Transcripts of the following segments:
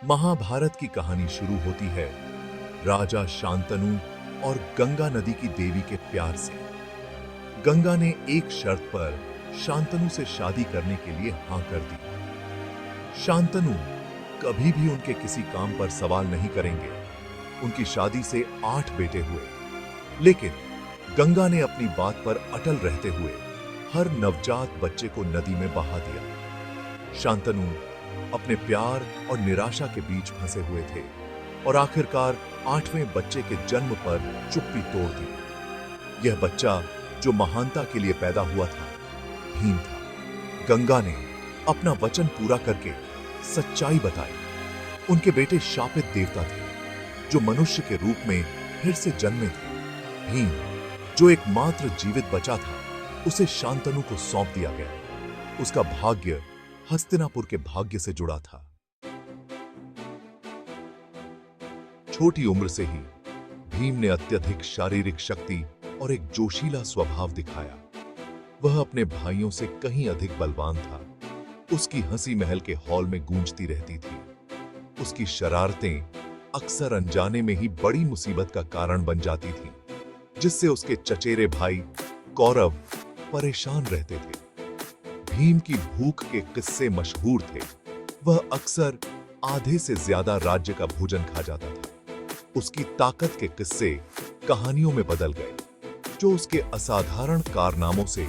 महाभारत की कहानी शुरू होती है राजा शांतनु और गंगा नदी की देवी के प्यार से। गंगा ने एक शर्त पर शांतनु से शादी करने के लिए हां कर दी। शांतनु कभी भी उनके किसी काम पर सवाल नहीं करेंगे। उनकी शादी से 8 बेटे हुए, लेकिन गंगा ने अपनी बात पर अटल रहते हुए हर नवजात बच्चे को नदी में बहा दिया। शांतनु अपने प्यार और निराशा के बीच फंसे हुए थे और आखिरकार 8वें बच्चे के जन्म पर चुप्पी तोड़ दी। यह बच्चा जो महानता के लिए पैदा हुआ था, भीम था। गंगा ने अपना वचन पूरा करके सच्चाई बताई। उनके बेटे शापित देवता थे जो मनुष्य के रूप में फिर से जन्मे थे। भीम जो एकमात्र जीवित बचा था, उसे शांतनु को सौंप दिया गया। उसका भाग्य हस्तिनापुर के भाग्य से जुड़ा था। छोटी उम्र से ही भीम ने अत्यधिक शारीरिक शक्ति और एक जोशीला स्वभाव दिखाया। वह अपने भाइयों से कहीं अधिक बलवान था। उसकी हंसी महल के हॉल में गूंजती रहती थी। उसकी शरारतें अक्सर अनजाने में ही बड़ी मुसीबत का कारण बन जाती थीं, जिससे उसके चचेरे भाई कौरव परेशान रहते थे। भीम की भूख के किस्से मशहूर थे। वह अक्सर आधे से ज्यादा राज्य का भोजन खा जाता था। उसकी ताकत के किस्से कहानियों में बदल गए, जो उसके असाधारण कारनामों से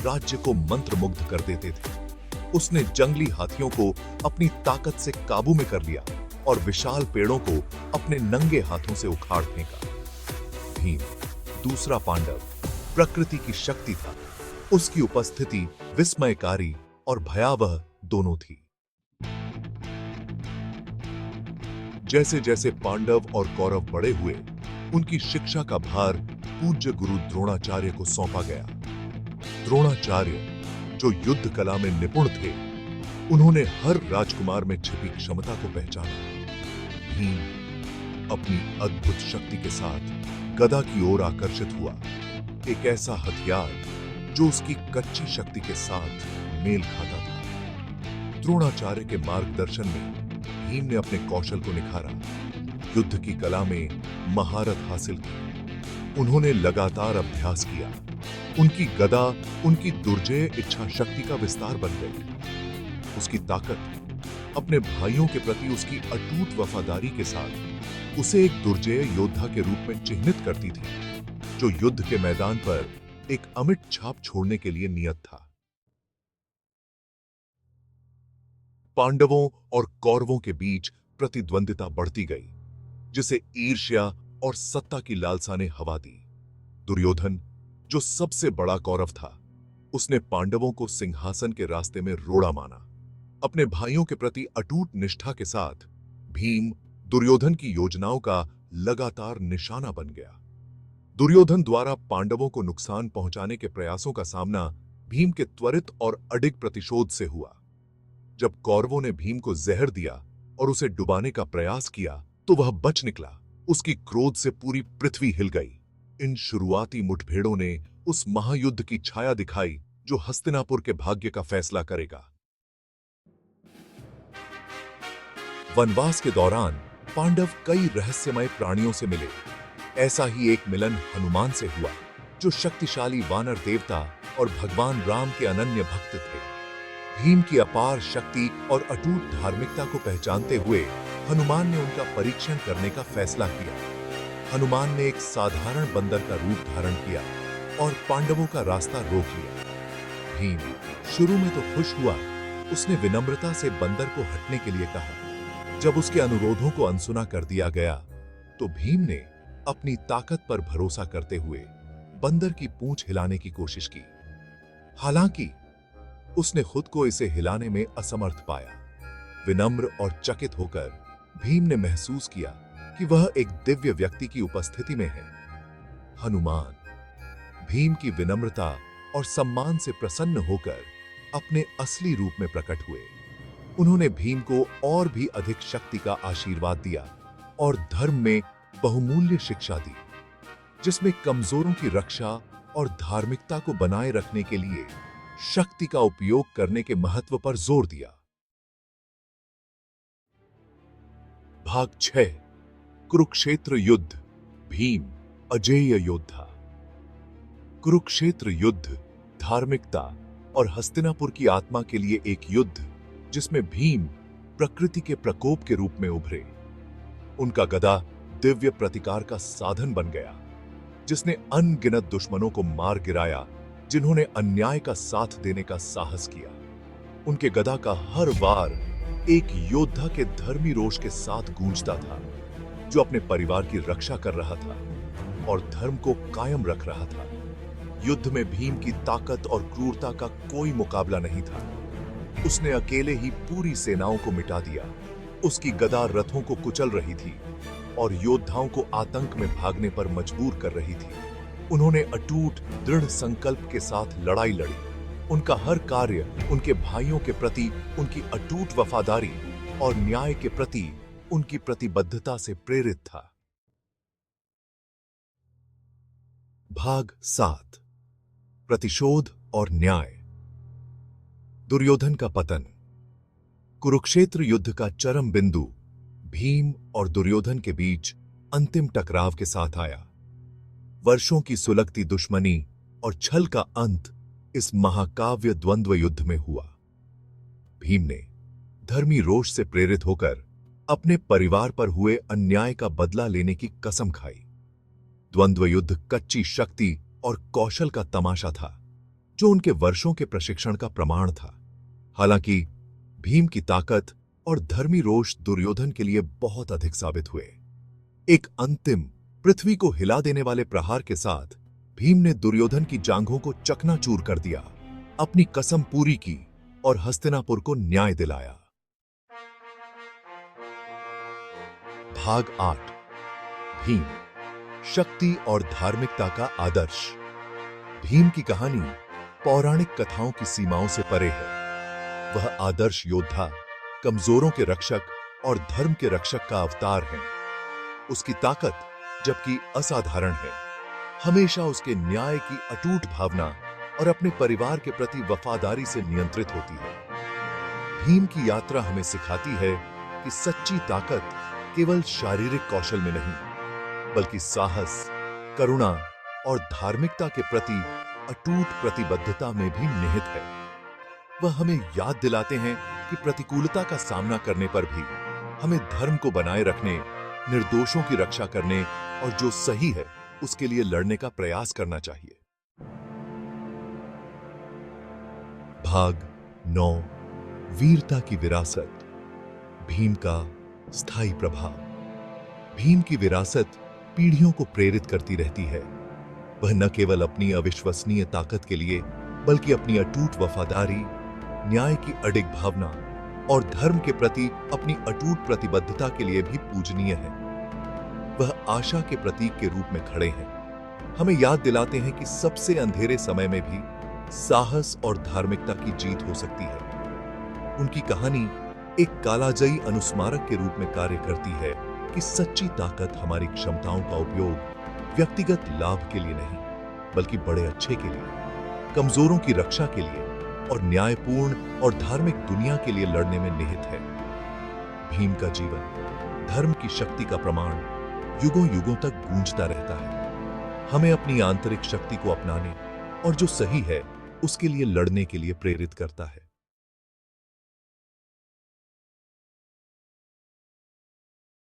राज्य को मंत्रमुग्ध कर देते थे। उसने जंगली हाथियों को अपनी ताकत से काबू में कर लिया और विशाल पेड़ों को अपने नंगे हाथों से उखाड़ फेंका। भीम, दूसरा पांडव, प्रकृति की शक्ति था। उसकी उपस्थिति विस्मयकारी और भयावह दोनों थी। जैसे जैसे पांडव और कौरव बड़े हुए, उनकी शिक्षा का भार पूज्य गुरु द्रोणाचार्य को सौंपा गया। द्रोणाचार्य जो युद्ध कला में निपुण थे, उन्होंने हर राजकुमार में छिपी क्षमता को पहचाना। भीम अपनी अद्भुत शक्ति के साथ गदा की ओर आकर्षित हुआ, एक ऐसा हथियार जो उसकी कच्ची शक्ति के साथ मेल खाता था। द्रोणाचार्य के मार्गदर्शन में भीम ने अपने कौशल को निखारा, युद्ध की कला में महारत हासिल की। उन्होंने लगातार अभ्यास किया। उनकी गदा उनकी दुर्जेय इच्छा शक्ति का विस्तार बन गई। उसकी ताकत अपने भाइयों के प्रति उसकी अटूट वफादारी के साथ उसे एक दुर्जेय योद्धा के रूप में चिन्हित करती थी, जो युद्ध के मैदान पर एक अमिट छाप छोड़ने के लिए नियत था। पांडवों और कौरवों के बीच प्रतिद्वंदिता बढ़ती गई, जिसे ईर्ष्या और सत्ता की लालसा ने हवा दी। दुर्योधन, जो सबसे बड़ा कौरव था, उसने पांडवों को सिंहासन के रास्ते में रोड़ा माना। अपने भाइयों के प्रति अटूट निष्ठा के साथ भीम दुर्योधन की योजनाओं का लगातार निशाना बन गया। दुर्योधन द्वारा पांडवों को नुकसान पहुंचाने के प्रयासों का सामना भीम के त्वरित और अडिग प्रतिशोध से हुआ। जब कौरवों ने भीम को जहर दिया और उसे डुबाने का प्रयास किया, तो वह बच निकला। उसकी क्रोध से पूरी पृथ्वी हिल गई। इन शुरुआती मुठभेड़ों ने उस महायुद्ध की छाया दिखाई जो हस्तिनापुर के भाग्य का फैसला करेगा। वनवास के दौरान पांडव कई रहस्यमय प्राणियों से मिले। ऐसा ही एक मिलन हनुमान से हुआ, जो शक्तिशाली वानर देवता और भगवान राम के अनन्य भक्त थे। भीम की अपार शक्ति और अटूट धार्मिकता को पहचानते हुए हनुमान ने उनका परीक्षण करने का फैसला किया। हनुमान ने एक साधारण बंदर का रूप धारण किया और पांडवों का रास्ता रोक लिया। भीम शुरू में तो खुश हुआ। उसने विनम्रता से बंदर को हटने के लिए कहा। जब उसके अनुरोधों को अनसुना कर दिया गया, तो भीम ने अपनी ताकत पर भरोसा करते हुए बंदर की पूंछ हिलाने की कोशिश की। हालांकि उसने खुद को इसे हिलाने में असमर्थ पाया। विनम्र और चकित होकर भीम ने महसूस किया कि वह एक दिव्य व्यक्ति की उपस्थिति में है। हनुमान भीम की विनम्रता और सम्मान से प्रसन्न होकर अपने असली रूप में प्रकट हुए। उन्होंने भीम को और भी अधिक शक्ति का आशीर्वाद दिया और धर्म में बहुमूल्य शिक्षा दी, जिसमें कमजोरों की रक्षा और धार्मिकता को बनाए रखने के लिए शक्ति का उपयोग करने के महत्व पर जोर दिया। भाग 6 कुरुक्षेत्र युद्ध, भीम अजेय योद्धा। कुरुक्षेत्र युद्ध धार्मिकता और हस्तिनापुर की आत्मा के लिए एक युद्ध जिसमें भीम प्रकृति के प्रकोप के रूप में उभरे। उनका गदा दिव्य प्रतिकार का साधन बन गया, जिसने अनगिनत दुश्मनों को मार गिराया जिन्होंने अन्याय का साथ देने का साहस किया। उनके गदा का हर वार एक योद्धा के धर्मी रोष के साथ गूंजता था, जो अपने परिवार की रक्षा कर रहा था और धर्म को कायम रख रहा था। युद्ध में भीम की ताकत और क्रूरता का कोई मुकाबला नहीं था। उसने अकेले ही पूरी सेनाओं को मिटा दिया। उसकी गदा रथों को कुचल रही थी और योद्धाओं को आतंक में भागने पर मजबूर कर रही थी। उन्होंने अटूट दृढ़ संकल्प के साथ लड़ाई लड़ी। उनका हर कार्य उनके भाइयों के प्रति उनकी अटूट वफादारी और न्याय के प्रति उनकी प्रतिबद्धता से प्रेरित था। भाग 7 प्रतिशोध और न्याय। दुर्योधन का पतन। कुरुक्षेत्र युद्ध का चरम बिंदु भीम और दुर्योधन के बीच अंतिम टकराव के साथ आया। वर्षों की सुलगती दुश्मनी और छल का अंत इस महाकाव्य द्वंद्व युद्ध में हुआ। भीम ने धर्मी रोष से प्रेरित होकर अपने परिवार पर हुए अन्याय का बदला लेने की कसम खाई। द्वंद्व युद्ध कच्ची शक्ति और कौशल का तमाशा था, जो उनके वर्षों के प्रशिक्षण का प्रमाण था। हालांकि भीम की ताकत और धर्मी रोष दुर्योधन के लिए बहुत अधिक साबित हुए। एक अंतिम पृथ्वी को हिला देने वाले प्रहार के साथ भीम ने दुर्योधन की जांघों को चकनाचूर कर दिया, अपनी कसम पूरी की और हस्तिनापुर को न्याय दिलाया। भाग 8 भीम शक्ति और धार्मिकता का आदर्श। भीम की कहानी पौराणिक कथाओं की सीमाओं से परे है। वह आदर्श योद्धा, कमजोरों के रक्षक और धर्म के रक्षक का अवतार है। उसकी ताकत, जबकि असाधारण है, हमेशा उसके न्याय की अटूट भावना और अपने परिवार के प्रति वफादारी से नियंत्रित होती है। भीम की यात्रा हमें सिखाती है कि सच्ची ताकत केवल शारीरिक कौशल में नहीं, बल्कि साहस, करुणा और धार्मिकता के प्रति अटूट प्रतिबद्धता में भी निहित है। वह हमें याद दिलाते हैं कि प्रतिकूलता का सामना करने पर भी हमें धर्म को बनाए रखने, निर्दोषों की रक्षा करने और जो सही है उसके लिए लड़ने का प्रयास करना चाहिए। भाग 9 वीरता की विरासत। भीम का स्थायी प्रभाव। भीम की विरासत पीढ़ियों को प्रेरित करती रहती है। वह न केवल अपनी अविश्वसनीय ताकत के लिए, बल्कि अपनी अटूट वफादारी, न्याय की अडिग भावना और धर्म के प्रति अपनी अटूट प्रतिबद्धता के लिए भी पूजनीय है। वह आशा के प्रतीक के रूप में खड़े हैं, हमें याद दिलाते हैं कि सबसे अंधेरे समय में भी साहस और धार्मिकता की जीत हो सकती है। उनकी कहानी एक कालाजयी अनुस्मारक के रूप में कार्य करती है कि सच्ची ताकत हमारी क्षमताओं का उपयोग व्यक्तिगत लाभ के लिए नहीं, बल्कि बड़े अच्छे के लिए, कमजोरों की रक्षा के लिए और न्यायपूर्ण और धार्मिक दुनिया के लिए लड़ने में निहित है। भीम का जीवन धर्म की शक्ति का प्रमाण युगों युगों तक गूंजता रहता है। हमें अपनी आंतरिक शक्ति को अपनाने और जो सही है उसके लिए लड़ने के लिए प्रेरित करता है।